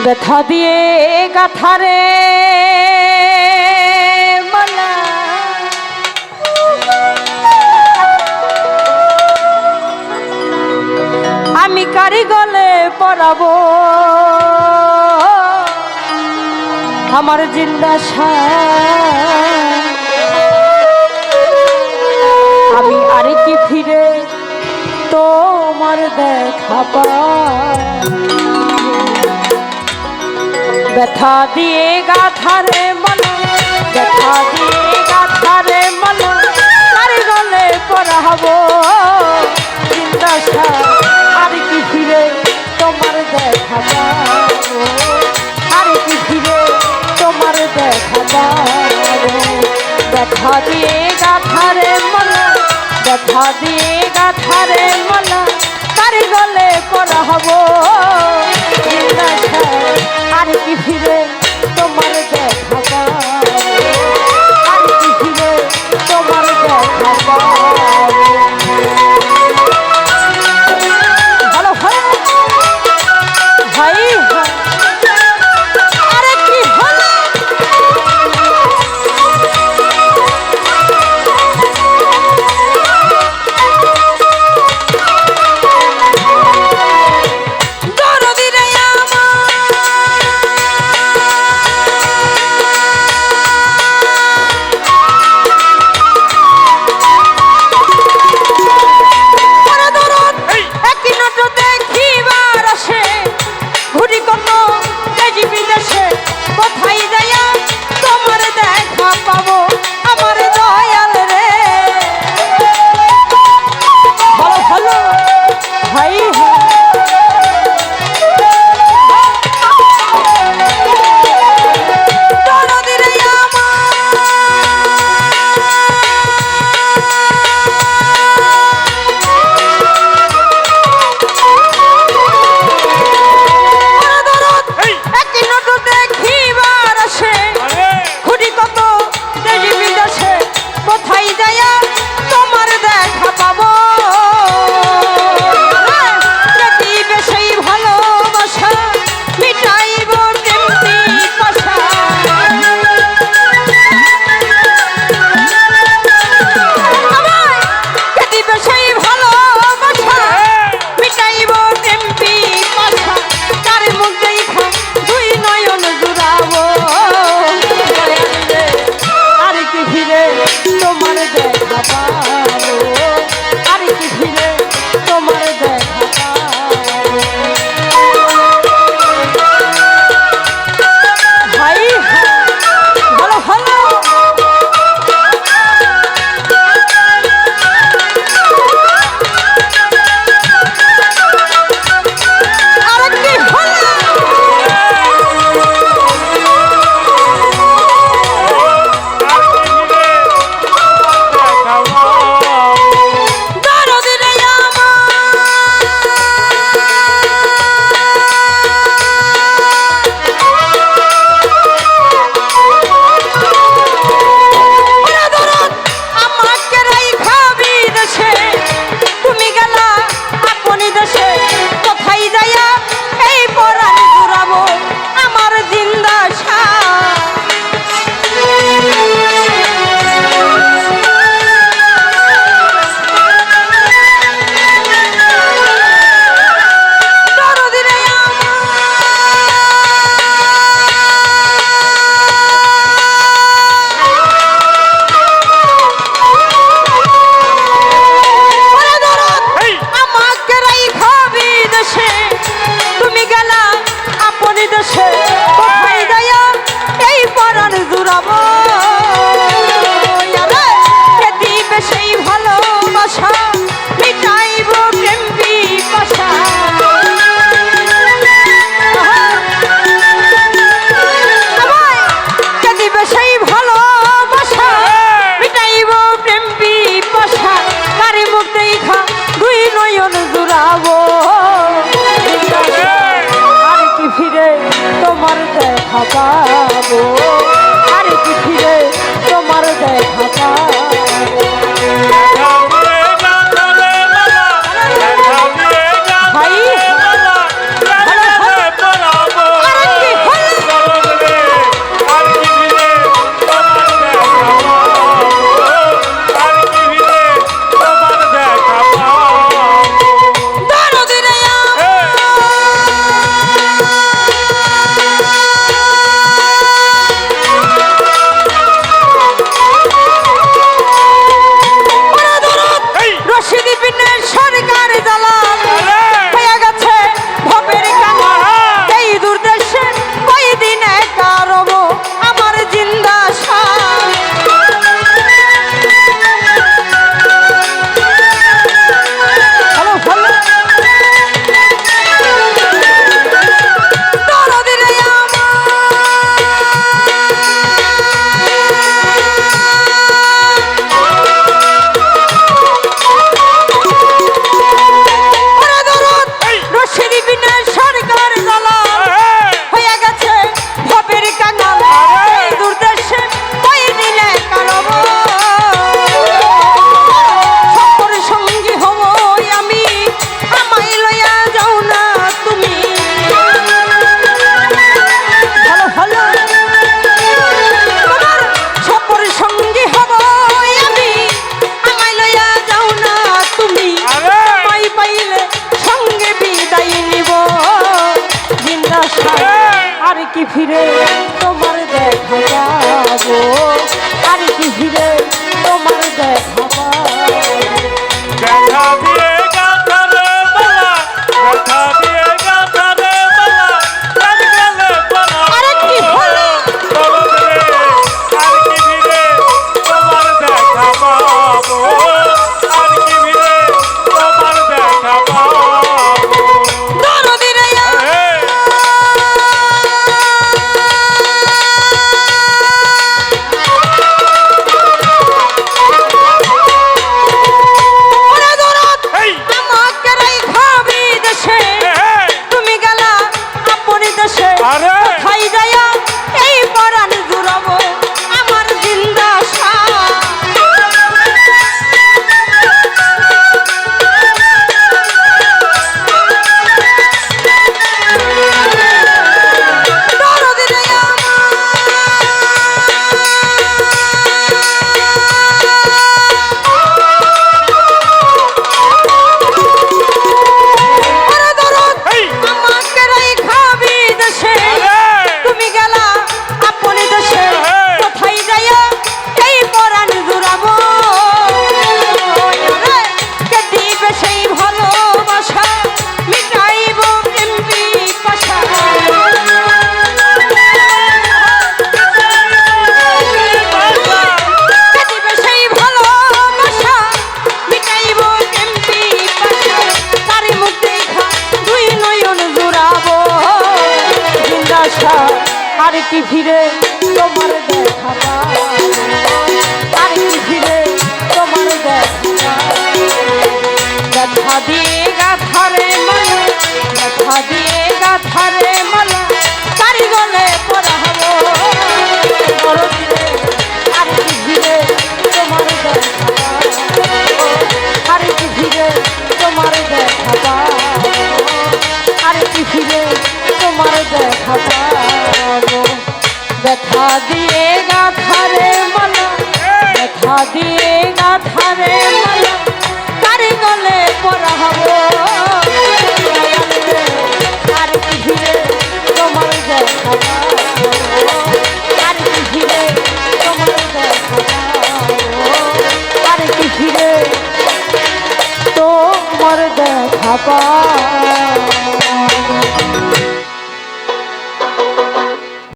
ব্যথা দিয়ে গাথারে মালা আমি কারি গলে পরাবো আমার জিন্দা আমি আর কি ফিরে তোমার দেখা ব্যথা দিয়ে গাথারে মালা ব্যথা দিয়ে গাথারে মালা কারি গলে পরাবো জিন্দা আর কি ফিরে তোমার দেখা আর কি ফিরে তোমার দেখা ব্যথা দিয়ে গাথারে মালা ব্যথা দিয়ে গাথারে মালা কারি গলে পরাবো আর কি ফিরে তোমার দেখা আর কি ফিরে তোমার দেখা ভালো ভাই ভাই আরে কি হলো তোমার দেখা পাবো আর কি ফিরে তোমার দেখা পাবো ভাই আর কি ফিরে তোমার দেখা পাবো আর কি ফিরে তোমার দেখা পাবো দেখা দিয়ে গাথা রে মালা গাথা দিয়ে গাথা রে মালা প্রাণ গেলে পরাবো আরে কি হলো দরদ রে আর কি ফিরে তোমার দেখা পাবো আর কি ফিরে তোমার দেখা পাবো দরদি রে ওরে দরদ এই আমাকে রাইখা বিদেশে তুমি গেলা আপন দেশে আরে খাই যায়া এই পরাণ জুড়াবো আমার জিন্দা দরদি রে ওরে দরদ এই আমাকে রাইখা বিদেশে আরে তুমি গেলা আপন দেশে হ্যাঁ। কোথায় যাইয়া এই পরাণ জুড়াবো রে, কে দিবে সেই ভালোবাসা মিটাইব প্রেম পিপাসা কে দিবে সেই ভালোবাসা মিটাইব প্রেম পিপাসা তারি মুখ দেখা দুই নয়ন জুড়াবো জিন্দাসা আর কি ফিরে তোমার দেখা পাবো আর কি ফিরে তোমার দেখা পাবো ব্যথা দিয়ে গাথারে মালা ব্যথা দিয়ে গাথারে মালা তারি গলে পরাবো দরদি রে আর কি ফিরে তোমার দেখা পাবো আর কি ফিরে তোমার দেখা পাবো আর কি ফিরে তোমার দেখা পাবো ব্যথা দিয়ে গাথারে মালা ব্যথা দিয়ে গাথারে মালা তারি গলে পরাবো আর কি ফিরে তোমার দেখা পাবো আর কি ফিরে তোমার দেখা পাবো আর কি ফিরে তোমার দেখা পাবো